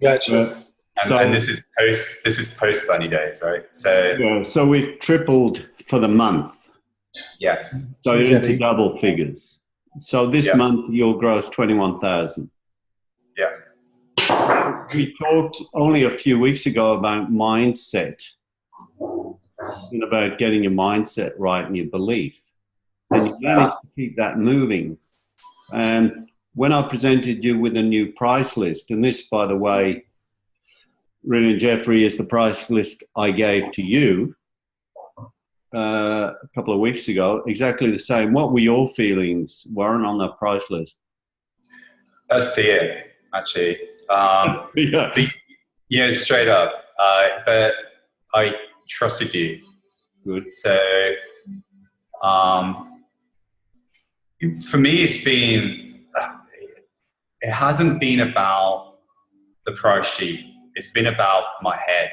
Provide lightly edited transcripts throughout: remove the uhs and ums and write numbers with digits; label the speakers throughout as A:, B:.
A: Gotcha.
B: And this is post Bernie days, right? So
C: yeah, so we've tripled for the month.
B: yes.
C: So you're into double figures. So this month you'll gross 21,000.
B: Yeah.
C: We talked only a few weeks ago about mindset and about getting your mindset right and your belief. And you managed to keep that moving. And when I presented you with a new price list, and this, by the way, Wryn and Jeffrey, is the price list I gave to you a couple of weeks ago, exactly the same. What were your feelings, Warren, on that price list?
B: Fear, actually.
C: Yeah.
B: Straight up. But I trusted you.
C: Good.
B: So for me, it hasn't been about the price sheet. It's been about my head.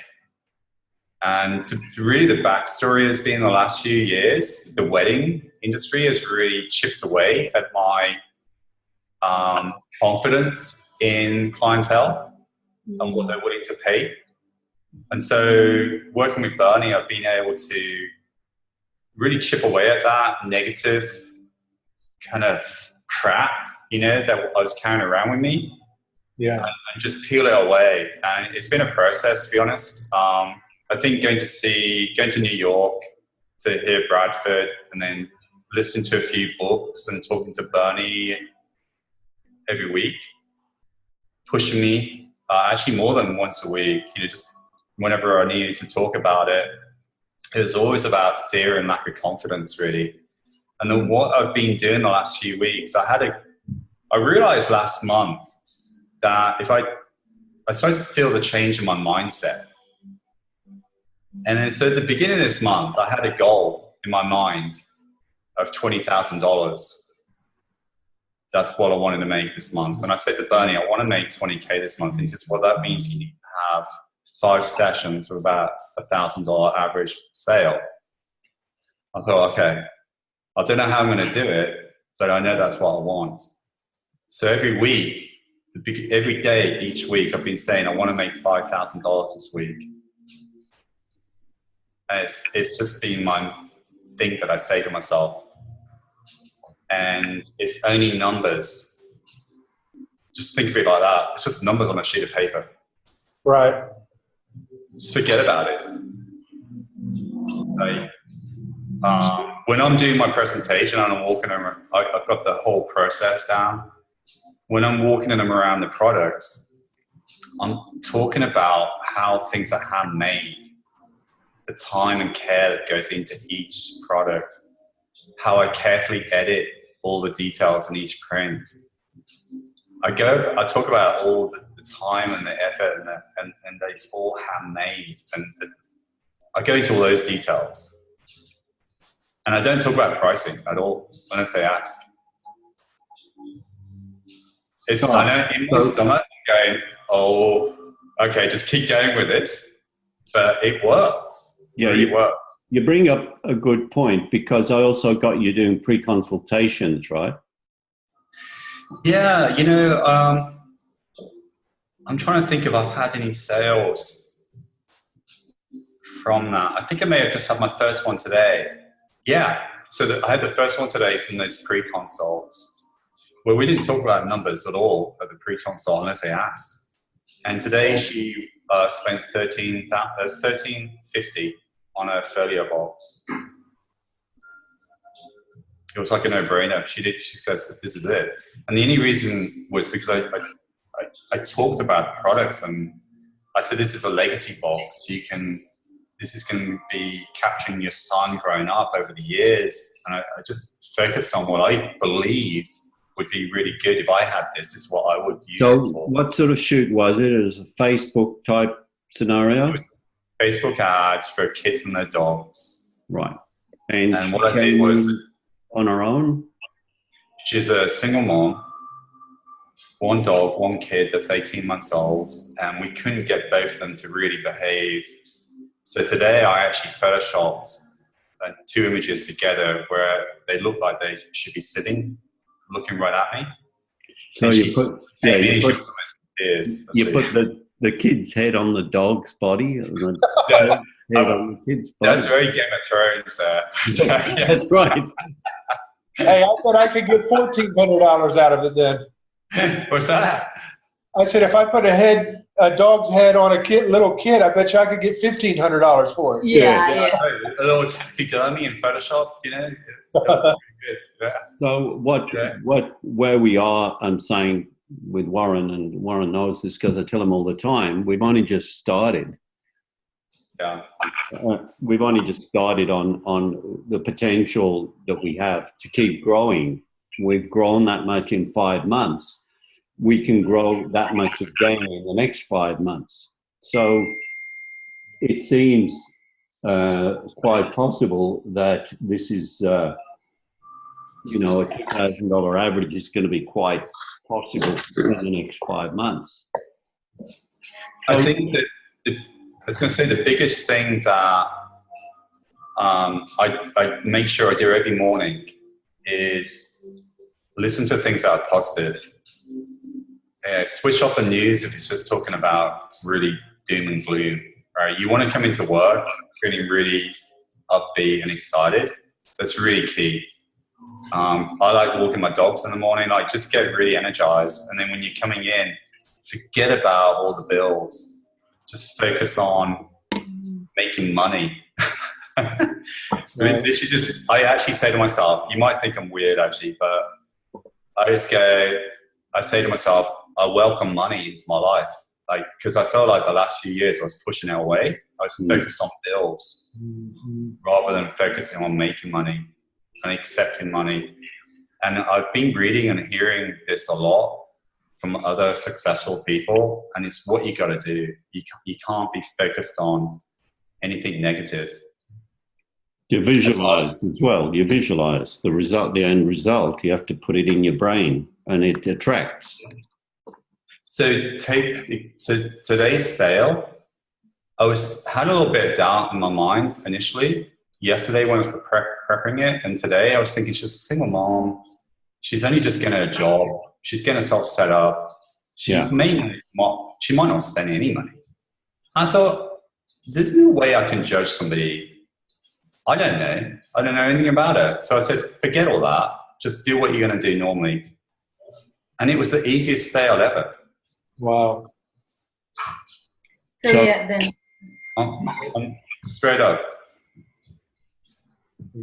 B: And really the backstory has been the last few years, the wedding industry has really chipped away at my confidence in clientele and what they're willing to pay. And so working with Bernie, I've been able to really chip away at that negative kind of crap, that I was carrying around with me.
A: Yeah.
B: And just peel it away. And it's been a process, to be honest. I think going to New York to hear Bradford and then listen to a few books and talking to Bernie every week, pushing me, actually more than once a week, just whenever I needed to talk about it. It was always about fear and lack of confidence, really. And then what I've been doing the last few weeks, I realized last month that if I started to feel the change in my mindset. And then so at the beginning of this month, I had a goal in my mind of $20,000. That's what I wanted to make this month. And I said to Bernie, I want to make 20K this month. And he goes, well, that means you need to have 5 sessions of about $1,000 average sale. I thought, okay, I don't know how I'm going to do it, but I know that's what I want. So every week, every day, each week, I've been saying, I want to make $5,000 this week. And it's just been my thing that I say to myself. And it's only numbers. Just think of it like that. It's just numbers on a sheet of paper.
A: Right.
B: Just forget about it. When I'm doing my presentation and I'm walking them, I've got the whole process down. When I'm walking them around the products, I'm talking about how things are handmade, the time and care that goes into each product, how I carefully edit all the details in each print. I talk about all the time and the effort and it's all handmade. And I go into all those details. And I don't talk about pricing at all unless they ask. I know in my stomach I'm going, oh, okay, just keep going with it. But it works.
C: Yeah,
B: it really works.
C: You bring up a good point because I also got you doing pre-consultations, right?
B: Yeah, I'm trying to think if I've had any sales from that. I think I may have just had my first one today. Yeah, so I had the first one today from those pre-consults where we didn't talk about numbers at all at the pre-consult unless they asked. And today she spent $13.50 on a folio box. It was like a no-brainer. She goes, this is it. And the only reason was because I talked about products and I said, this is a legacy box. This is going to be capturing your son growing up over the years. And I just focused on what I believed would be really good if I had this. Is what I would use it for.
C: What sort of shoot was it? It was a Facebook type scenario?
B: It was Facebook ads for kids and their dogs.
C: Right.
B: And what I did was...
C: on her own?
B: She's a single mom, 1 dog, 1 kid that's 18 months old, and we couldn't get both of them to really behave. So today I actually photoshopped 2 images together where they look like they should be sitting, looking right at me.
C: So you put the kid's head on the dog's body, and the
B: Yeah.
C: dog's head on the kid's body.
B: That's very Game of Thrones there. Yeah.
C: That's right.
A: Hey, I bet I could get $1,400 out of it then.
B: What's that?
A: I said, if I put a dog's head on a little kid, I bet you I could get $1,500 for it.
D: Yeah.
B: A little taxidermy in Photoshop, you know. Good. Yeah.
C: So where we are, I'm saying with Warren, and Warren knows this because I tell him all the time, we've only just started.
B: Yeah.
C: We've only just started on the potential that we have to keep growing. We've grown that much in 5 months. We can grow that much again in the next 5 months. So it seems quite possible that this is, a $2,000 average is going to be quite possible in the next 5 months.
B: I think that I was going to say the biggest thing that I make sure I do every morning is listen to things that are positive. Switch off the news if it's just talking about really doom and gloom. Right? You want to come into work feeling really upbeat and excited. That's really key. I like walking my dogs in the morning. I just get really energized. And then when you're coming in, forget about all the bills. Just focus on making money. I actually say to myself, you might think I'm weird actually, but I say to myself, I welcome money into my life. Because I felt like the last few years I was pushing it away. I was focused on bills rather than focusing on making money and accepting money. And I've been reading and hearing this a lot from other successful people, and it's what you got to do. You can't be focused on anything negative.
C: You visualize as well. You visualize the result, the end result. You have to put it in your brain, and it attracts.
B: So today's sale, I had a little bit of doubt in my mind initially. Yesterday when I was prepping it, and today I was thinking she's a single mom. She's only just getting a job. She's getting herself set up. She might not spend any money. I thought, there's no way I can judge somebody. I don't know anything about it. So I said, forget all that. Just do what you're going to do normally. And it was the easiest sale ever.
A: Wow.
D: So yeah, then.
B: I'm straight up.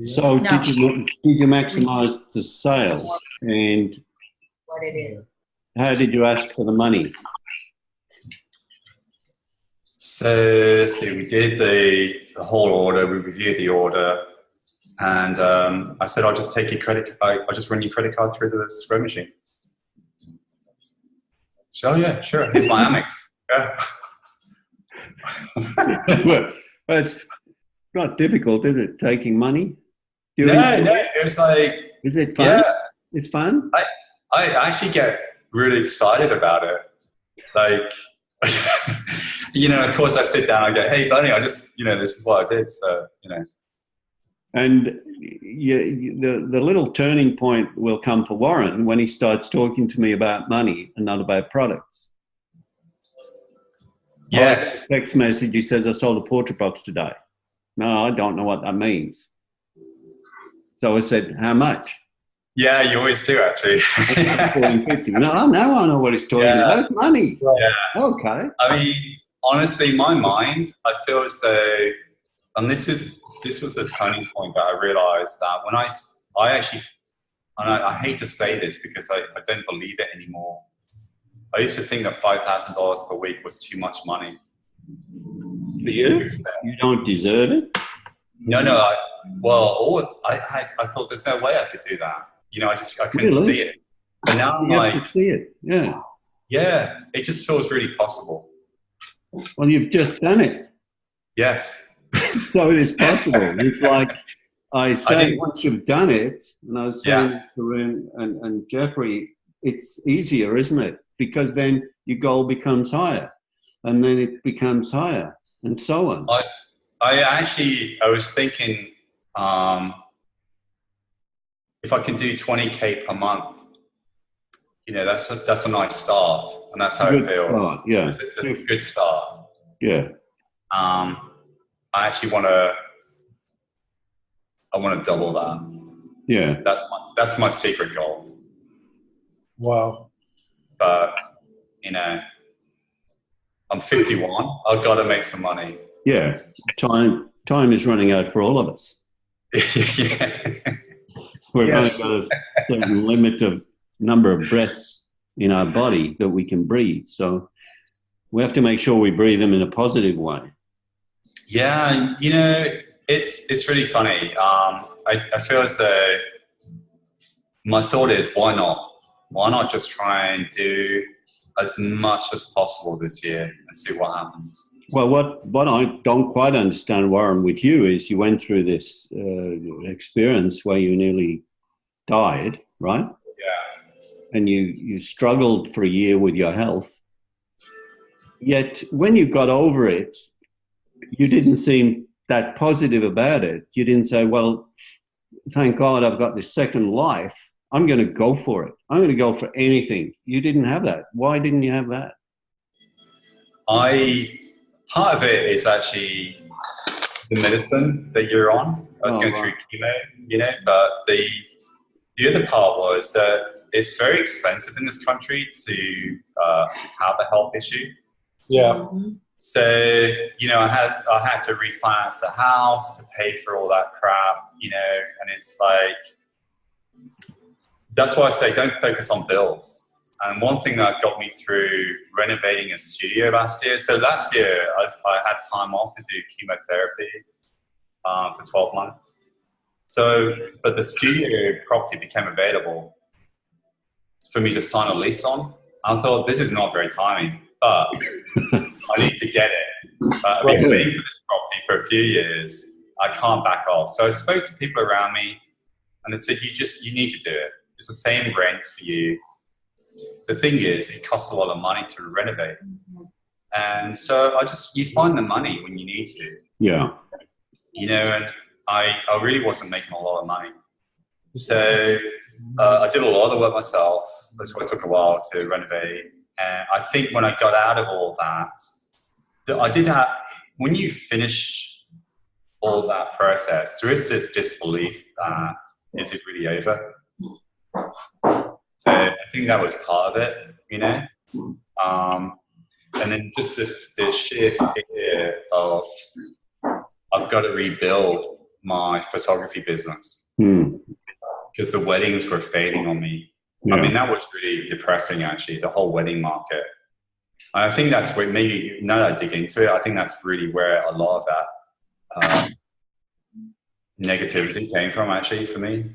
C: So did you maximize the sale, and
D: What it is.
C: how did you ask for the money?
B: So we did the whole order. We reviewed the order, and I said, I'll just take your credit. I'll just run your credit card through the spread machine. So yeah, sure. Here's my Amex. Yeah.
C: Well, it's not difficult, is it? Taking money?
B: No. It was like.
C: Is it fun?
B: Yeah.
C: It's fun.
B: I actually get really excited about it. Like, of course I sit down and I go, hey, Bernie, this is what I did. So,
C: And the little turning point will come for Warren when he starts talking to me about money and not about products.
B: Yes.
C: Text message, he says, I sold a portrait box today. No, I don't know what that means. So I said, how much?
B: Yeah, you always do, actually.
C: 40, 50. No, now I know what he's talking about. Money.
B: Yeah.
C: Okay.
B: I mean, honestly, my mind, I feel as though, and this was a turning point that I realized that when I actually, and I hate to say this because I don't believe it anymore. I used to think that $5,000 per week was too much money.
C: For you? You don't deserve it?
B: No. I thought there's no way I could do that. I couldn't see it. And now I'm like,
C: have to see it.
B: Yeah, it just feels really possible.
C: Well, you've just done it.
B: Yes.
C: So it is possible. It's like I say, once you've done it, and I was saying to Wryn and Jeffrey, it's easier, isn't it? Because then your goal becomes higher, and then it becomes higher, and so on.
B: I was thinking, if I can do 20K per month, you know, that's a nice start, and that's how
C: Good
B: it feels.
C: start, yeah.
B: It's a good start.
C: Yeah.
B: I actually want to double that.
C: Yeah.
B: That's my secret goal.
A: Wow.
B: But, you know, I'm 51. I've got to make some money.
C: Yeah. Time is running out for all of us.
B: Yeah.
C: We've
A: Yes.
C: only got a certain limit of number of breaths in our body that we can breathe. So we have to make sure we breathe them in a positive way.
B: Yeah, you know, it's really funny. I feel as though my thought is, why not? Why not just try and do as much as possible this year and see what happens?
C: Well, what I don't quite understand, Warren, with you is you went through this experience where you nearly died, right?
B: Yeah.
C: And you struggled for a year with your health. Yet when you got over it, you didn't seem that positive about it. You didn't say, well, thank God I've got this second life. I'm going to go for it. I'm going to go for anything. You didn't have that. Why didn't you have that?
B: Part of it is actually the medicine that you're on. I was going through chemo, you know, but the other part was that it's very expensive in this country to have a health issue.
A: Yeah.
B: So, you know, I had to refinance the house to pay for all that crap, you know, and it's like, that's why I say don't focus on bills. And one thing that got me through renovating a studio last year, so last year I had time off to do chemotherapy for 12 months. So, but the studio property became available for me to sign a lease on. I thought, this is not very timing, but I need to get it. I've been paying for this property for a few years. I can't back off. So I spoke to people around me and they said, you need to do it. It's the same rent for you. The thing is, it costs a lot of money to renovate. And so you find the money when you need to.
C: Yeah.
B: You know, and I really wasn't making a lot of money. So I did a lot of the work myself. That's why it took a while to renovate. And I think when I got out of all that I did have, when you finish all that process, there is this disbelief that, is it really over? So I think that was part of it, you know? And then just the sheer fear of, I've got to rebuild my photography business because the weddings were fading on me. Yeah. I mean, that was really depressing, actually, the whole wedding market. And I think that's where, maybe now that I dig into it, I think that's really where a lot of that negativity came from, actually, for me.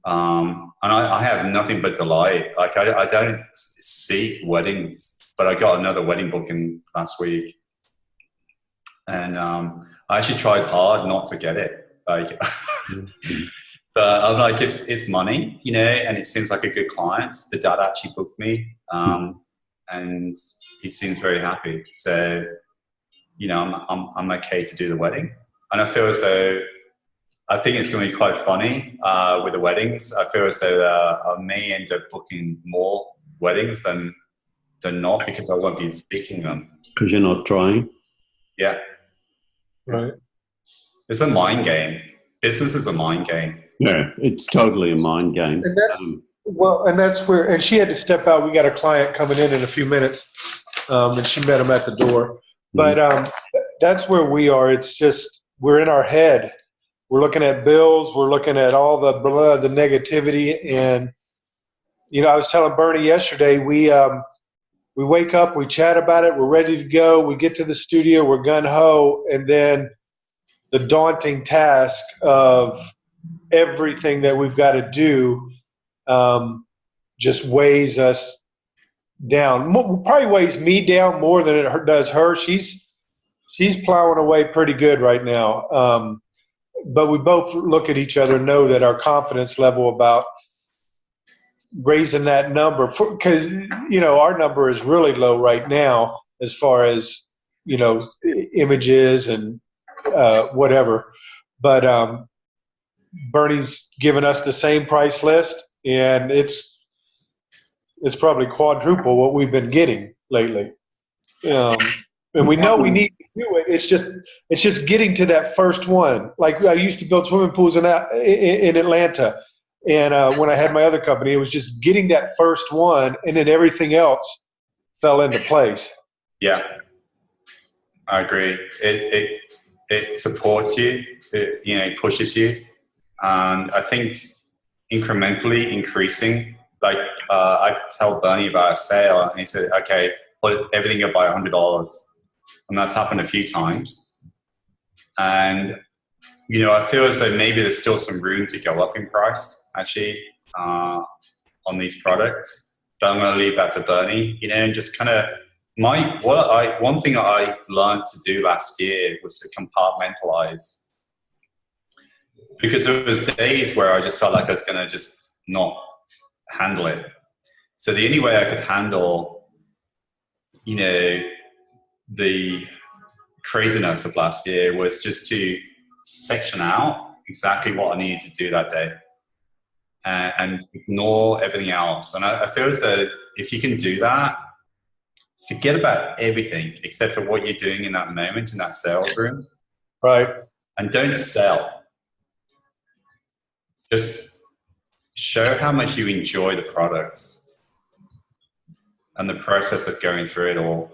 B: And I have nothing but delight. Like, I don't seek weddings, but I got another wedding booking last week. And I actually tried hard not to get it. Like, but I'm like, it's money, you know, and it seems like a good client. The dad actually booked me, and he seems very happy. So, you know, I'm okay to do the wedding. And I feel as though, I think it's going to be quite funny with the weddings. I feel as though I may end up booking more weddings than not, because I won't be speaking them.
C: Because you're not trying?
B: Yeah.
A: Right.
B: It's a mind game. Business is a mind game.
C: Yeah, it's totally a mind game.
A: And that's where, and she had to step out. We got a client coming in a few minutes, and she met him at the door. But that's where we are. It's just, we're in our head. We're looking at bills. We're looking at all the negativity. And, you know, I was telling Bernie yesterday, we wake up, we chat about it, we're ready to go. We get to the studio, we're gung-ho, and then the daunting task of everything that we've got to do just weighs us down. Probably weighs me down more than it does her. She's plowing away pretty good right now. But we both look at each other and know that our confidence level about raising that number, because, you know, our number is really low right now as far as, you know, images and whatever. But Bernie's given us the same price list, and it's probably quadruple what we've been getting lately. And we know we need to do it. It's just getting to that first one. Like I used to build swimming pools in Atlanta, and when I had my other company, it was just getting that first one, and then everything else fell into place.
B: Yeah, I agree. It supports you. It pushes you, and I think incrementally increasing. Like I tell Bernie about a sale, and he said, "Okay, put everything up by $100." And that's happened a few times. And, I feel as though maybe there's still some room to go up in price, actually, on these products. But I'm going to leave that to Bernie, and just kind of one thing I learned to do last year was to compartmentalize. Because there was days where I just felt like I was going to just not handle it. So the only way I could handle, the craziness of last year was just to section out exactly what I needed to do that day and ignore everything else. And I feel as though if you can do that, forget about everything except for what you're doing in that moment in that sales room.
A: Right.
B: And don't sell. Just show how much you enjoy the products and the process of going through it all.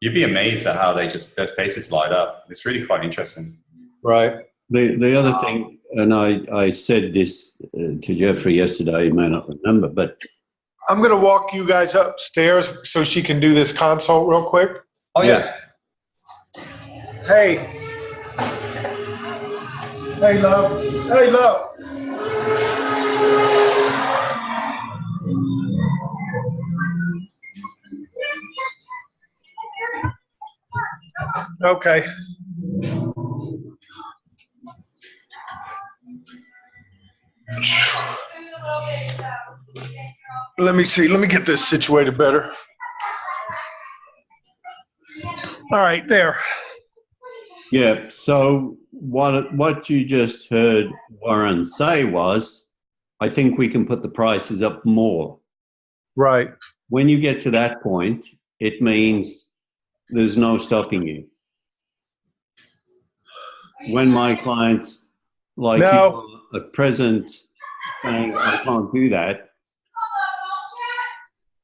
B: You'd be amazed at how their faces light up. It's really quite interesting.
A: Right.
C: The other thing, and I said this to Jeffrey yesterday, you may not remember, but
A: I'm going to walk you guys upstairs so she can do this consult real quick.
B: Oh, yeah.
A: Hey. Hey, love. Hey, love. Okay. Let me see. Let me get this situated better. All right, there.
C: Yeah, so what you just heard Warren say was, I think we can put the prices up more.
A: Right.
C: When you get to that point, it means there's no stopping you. When my clients like you at present saying, I can't do that,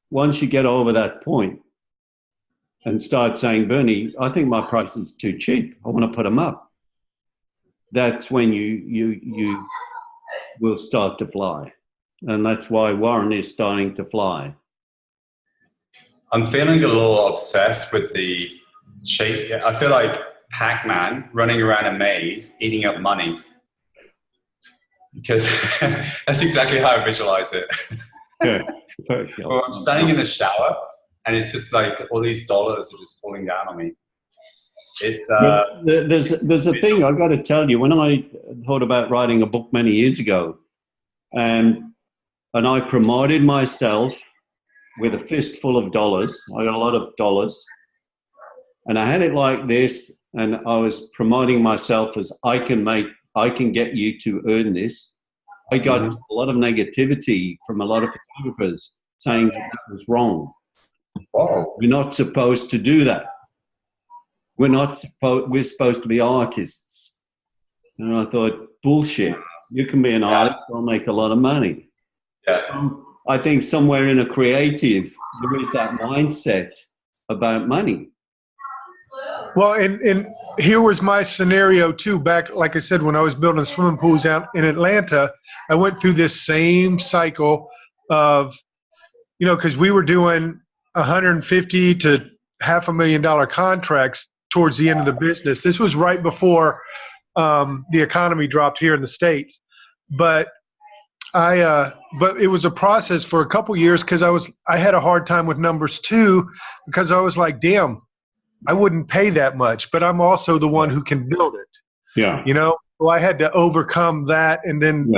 C: once you get over that point and start saying, Bernie, I think my price is too cheap, I want to put them up, that's when you will start to fly. And that's why Warren is starting to fly.
B: I'm feeling a little obsessed with the shape. I feel like Pac-Man running around a maze, eating up money. Because that's exactly how I visualize it.
C: Yeah.
B: Well, I'm standing in the shower, and it's just like all these dollars are just falling down on me. It's
C: there's a thing I've got to tell you. When I thought about writing a book many years ago, and I promoted myself with a fistful of dollars. I got a lot of dollars, and I had it like this, and I was promoting myself as I can get you to earn this. I got a lot of negativity from a lot of photographers saying that was wrong.
B: Whoa.
C: We're not supposed to do that. We're supposed to be artists. And I thought, bullshit. You can be an artist, I'll make a lot of money.
B: Yeah.
C: So I think somewhere in a creative, there is that mindset about money.
A: Well, and here was my scenario too. Back, like I said, when I was building swimming pools out in Atlanta, I went through this same cycle of, because we were doing $150,000 to $500,000 contracts towards the end of the business. This was right before the economy dropped here in the States, but it was a process for a couple years because I had a hard time with numbers too, because I was like, damn, I wouldn't pay that much, but I'm also the one who can build it.
C: Yeah.
A: So I had to overcome that, and then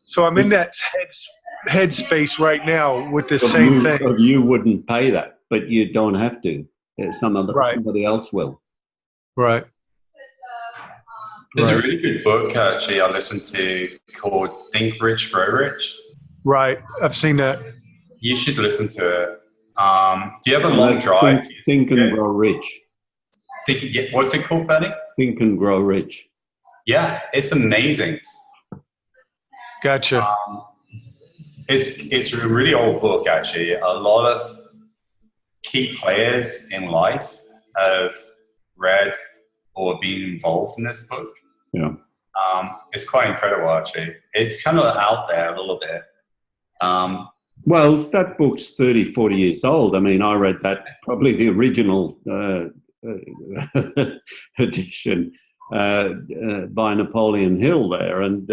A: so I'm in that headspace right now with the same thing.
C: You wouldn't pay that, but you don't have to. Somebody else will.
A: Right.
B: There's a really good book actually I listened to called Think Rich, Grow Rich.
A: Right. I've seen that.
B: You should listen to it. Do you have a long
C: Let's
B: drive?
C: Think and Grow Rich.
B: What's it called, Bernie?
C: Think and Grow Rich.
B: Yeah, it's amazing.
A: Gotcha.
B: It's a really old book, actually. A lot of key players in life have read or been involved in this book.
C: Yeah.
B: It's quite incredible, actually. It's kind of out there a little bit.
C: Well, that book's 30, 40 years old. I mean, I read that, probably the original edition by Napoleon Hill there. And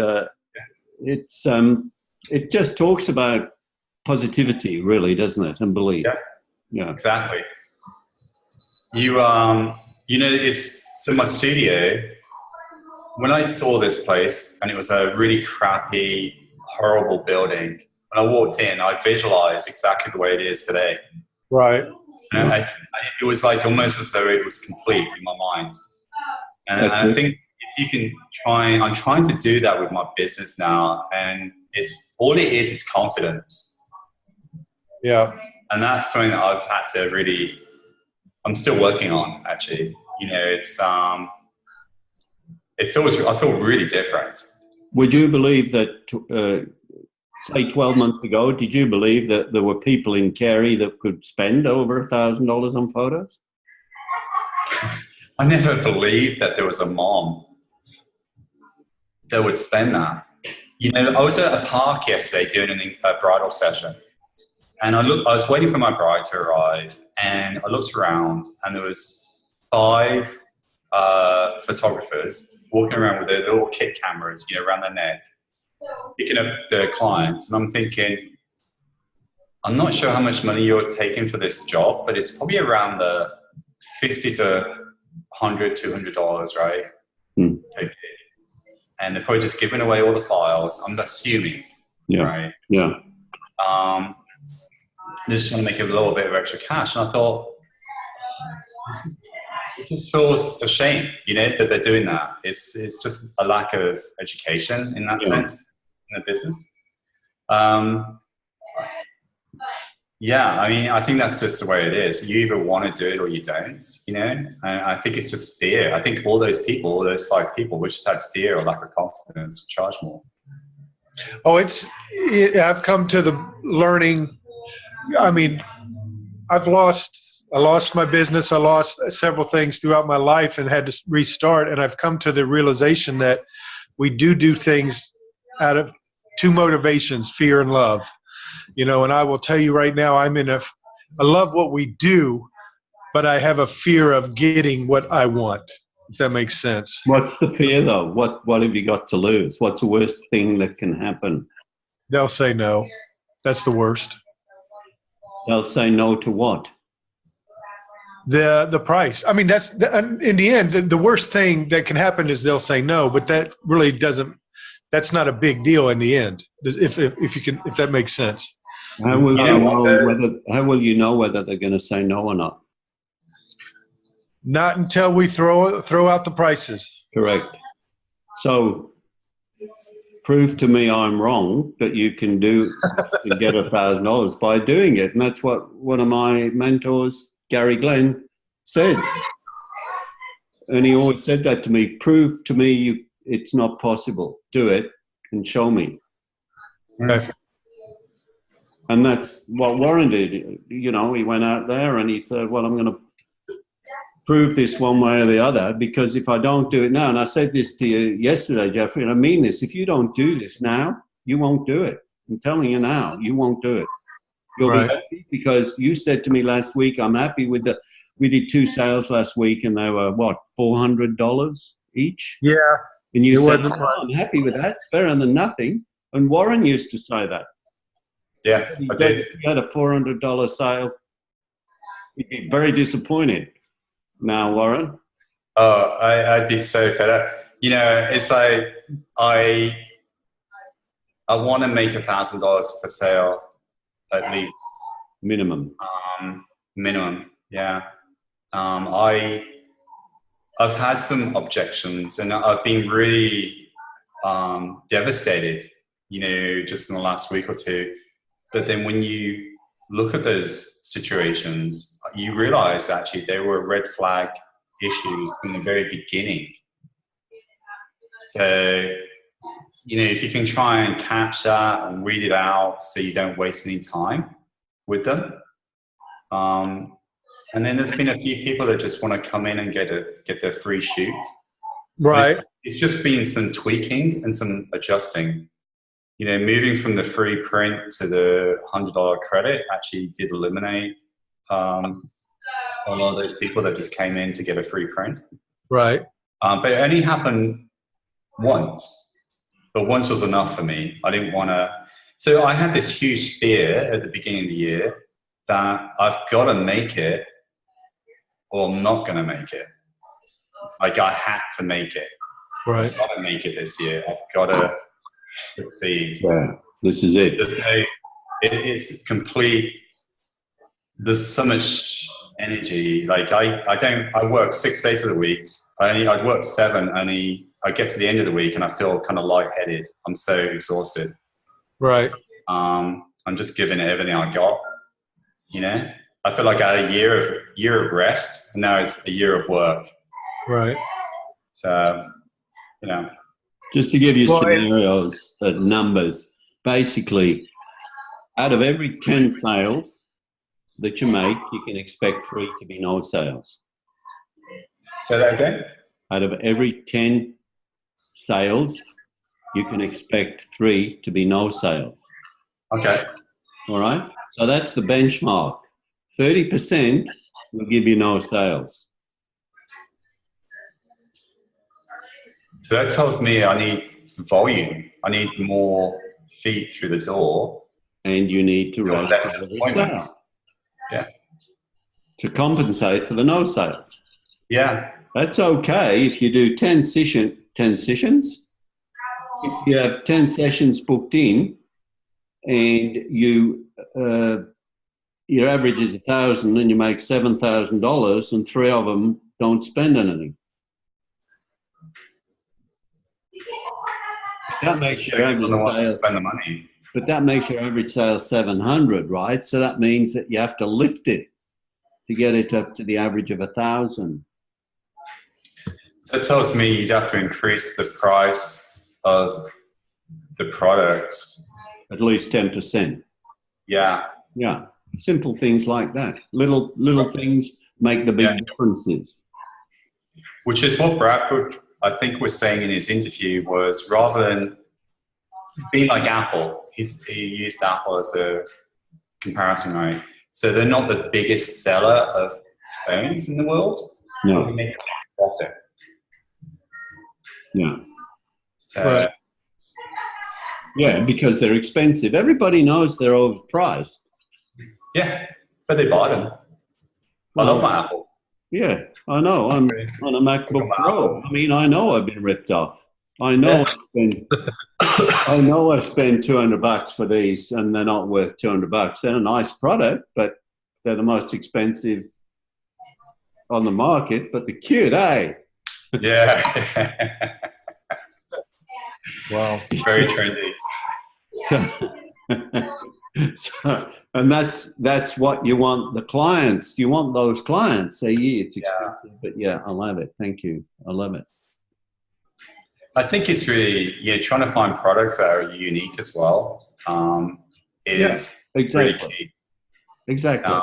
C: it just talks about positivity, really, doesn't it? And belief. Yeah.
B: Exactly. So my studio, when I saw this place, and it was a really crappy, horrible building, when I walked in, I visualized exactly the way it is today.
A: Right.
B: And it was like almost as though it was complete in my mind. And I think if you can I'm trying to do that with my business now, and all it is confidence.
A: Yeah.
B: And that's something that I've had to I'm still working on, actually. I feel really different.
C: Would you believe that, say 12 months ago, did you believe that there were people in Cary that could spend over $1,000 on photos?
B: I never believed that there was a mom that would spend that. I was at a park yesterday doing a bridal session, and I was waiting for my bride to arrive, and I looked around, and there was 5 photographers walking around with their little kit cameras, around their neck, picking up their clients. And I'm thinking, I'm not sure how much money you're taking for this job, but it's probably around the $50 to $100, $200, right? Okay. And they're probably just giving away all the files, I'm assuming, right?
C: Yeah.
B: They're just trying to make a little bit of extra cash. And I thought, it just feels a shame, that they're doing that. It's just a lack of education in that sense in the business. I think that's just the way it is. You either want to do it or you don't, and I think it's just fear. I think all those 5 people, which just had fear or lack of confidence, charge more.
A: Oh, I've come to the learning. I mean, I lost my business. I lost several things throughout my life and had to restart. And I've come to the realization that we do things out of 2 motivations, fear and love. And I will tell you right now, I love what we do, but I have a fear of getting what I want, if that makes sense.
C: What's the fear, though? What have you got to lose? What's the worst thing that can happen?
A: They'll say no. That's the worst.
C: They'll say no to what?
A: The price. I mean, in the end, the worst thing that can happen is they'll say no, but that really that's not a big deal in the end, if that makes sense.
C: How will you know whether they're going to say no or not?
A: Not until we throw out the prices.
C: Correct. So prove to me I'm wrong that you can get $1,000 by doing it. And that's what one of my mentors, Gary Glenn, said. And he always said that to me, prove to me it's not possible. Do it and show me.
A: Okay.
C: And that's what Warren did. He went out there and he thought, well, I'm going to prove this one way or the other, because if I don't do it now, and I said this to you yesterday, Jeffrey, and I mean this, if you don't do this now, you won't do it. I'm telling you now, you won't do it. You'll be happy because you said to me last week, I'm happy with we did 2 sales last week and they were, what, $400 each?
A: Yeah.
C: And you said, I'm happy with that. It's better than nothing. And Warren used to say that.
B: Yes, I did.
C: If you had a $400 sale, you'd be very disappointed. Now, Warren?
B: Oh, I'd be so fed up. It's like I want to make $1,000 per sale at least.
C: Minimum.
B: Minimum, yeah. I've had some objections, and I've been really devastated you know, just in the last week or two. But then when you look at those situations, you realize actually they were red flag issues from the very beginning. So, you know, if you can try and catch that and read it out so you don't waste any time with them. And then there's been a few people that just want to come in and get their free shoot.
A: Right.
B: It's just been some tweaking and some adjusting. You know, moving from the free print to the $100 credit actually did eliminate a lot of those people that just came in to get a free print.
A: Right.
B: But it only happened once. But once was enough for me. I didn't want to. So I had this huge fear at the beginning of the year that I've got to make it or I'm not going to make it. Like I had to make it.
A: Right.
B: I've got to make it this year. I've got to succeed.
C: Yeah, this is it.
B: There's no, it's complete. There's so much energy. Like I work 6 days of the week. I'd work 7. Only I get to the end of the week and I feel kind of lightheaded. I'm so exhausted.
A: Right.
B: I'm just giving it everything I got. You know, I feel like I had a year of rest, and now it's a year of work.
A: Right.
B: So, you know.
C: Just to give you scenarios, numbers, basically, out of every 10 sales that you make, you can expect 3 to be no sales.
B: Say that again?
C: Out of every 10 sales, you can expect 3 to be no sales.
B: Okay.
C: All right? So that's the benchmark. 30% will give you no sales.
B: So that tells me I need volume. I need more feet through the door.
C: And you need to raise
B: less
C: the
B: disappointment.
C: sale
B: Yeah.
C: to compensate for the no sales.
B: Yeah.
C: That's okay if you do 10 sessions. If you have 10 sessions booked in and your average is $1,000 and you make $7,000 and 3 of them don't spend anything. That makes your average
B: sale,
C: sale,
B: spend the money.
C: but that makes your average sale 700, right? So that means that you have to lift it to get it up to the average of 1,000.
B: So it tells me you'd have to increase the price of the products.
C: At least 10%.
B: Yeah.
C: Yeah. Simple things like that. Little things make the big differences.
B: Which is what Bradford, I think, was saying in his interview, was rather than being like Apple, he used Apple as a comparison, right? So they're not the biggest seller of phones in the world.
C: No.
B: They make a profit.
C: Yeah.
B: So,
A: Right.
C: Yeah, because they're expensive. Everybody knows they're overpriced.
B: yeah, but they buy them. I love my Apple.
C: Yeah, I know. I'm on a MacBook Pro. I mean, I know I've been ripped off. I know I spend $200 for these, and they're not worth $200. They're a nice product, but they're the most expensive on the market. But they're cute, eh?
B: Yeah.
A: Wow.
B: Very trendy.
C: So, and that's what you want the clients. You want those clients. Say, yeah, it's expensive, but yeah, I love it. Thank you. I love it.
B: I think it's really, trying to find products that are unique as well. Is
C: exactly.
B: really key.
C: Exactly.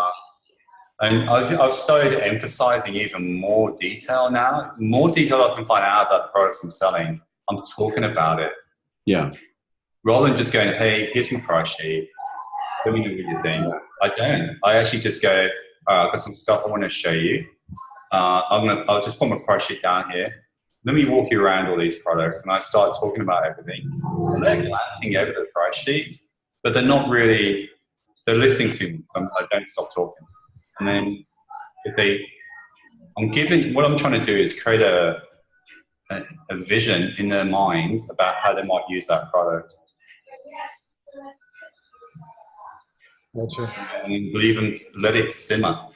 B: And I've started emphasizing even more detail now. More detail I can find out about the products I'm selling. I'm talking about it.
C: Yeah.
B: Rather than just going, hey, here's my price sheet. Let me know what you think. I don't. I actually just go, I've got some stuff I want to show you. I'll just put my price sheet down here. Let me walk you around all these products, and I start talking about everything. And they're glancing over the price sheet, but they're not really. They're listening to me. I don't stop talking. And then what I'm trying to do is create a vision in their mind about how they might use that product.
A: Gotcha.
B: And leave them, let it simmer.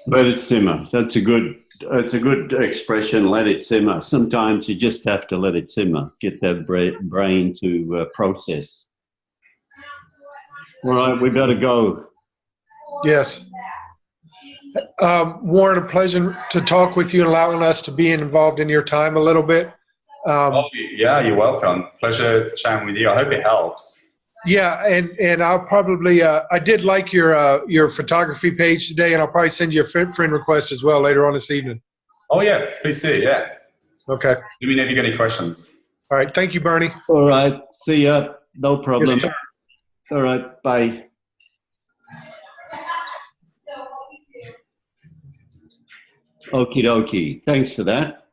C: Let it simmer. That's a good it's a good expression, let it simmer. Sometimes you just have to let it simmer, get that brain to process. All right, we better go.
A: Yes. Warren, a pleasure to talk with you and allowing us to be involved in your time a little bit.
B: Yeah, you're welcome. Pleasure chatting with you. I hope it helps.
A: Yeah, and I'll probably I did like your photography page today, and I'll probably send you a friend request as well later on this evening.
B: Oh yeah, please do. Yeah.
A: Okay.
B: Let me know if you got any questions.
A: All right. Thank you, Bernie.
C: All right. See ya. No problem.
A: Yes,
C: All right. Bye. Okie dokie. Thanks for that.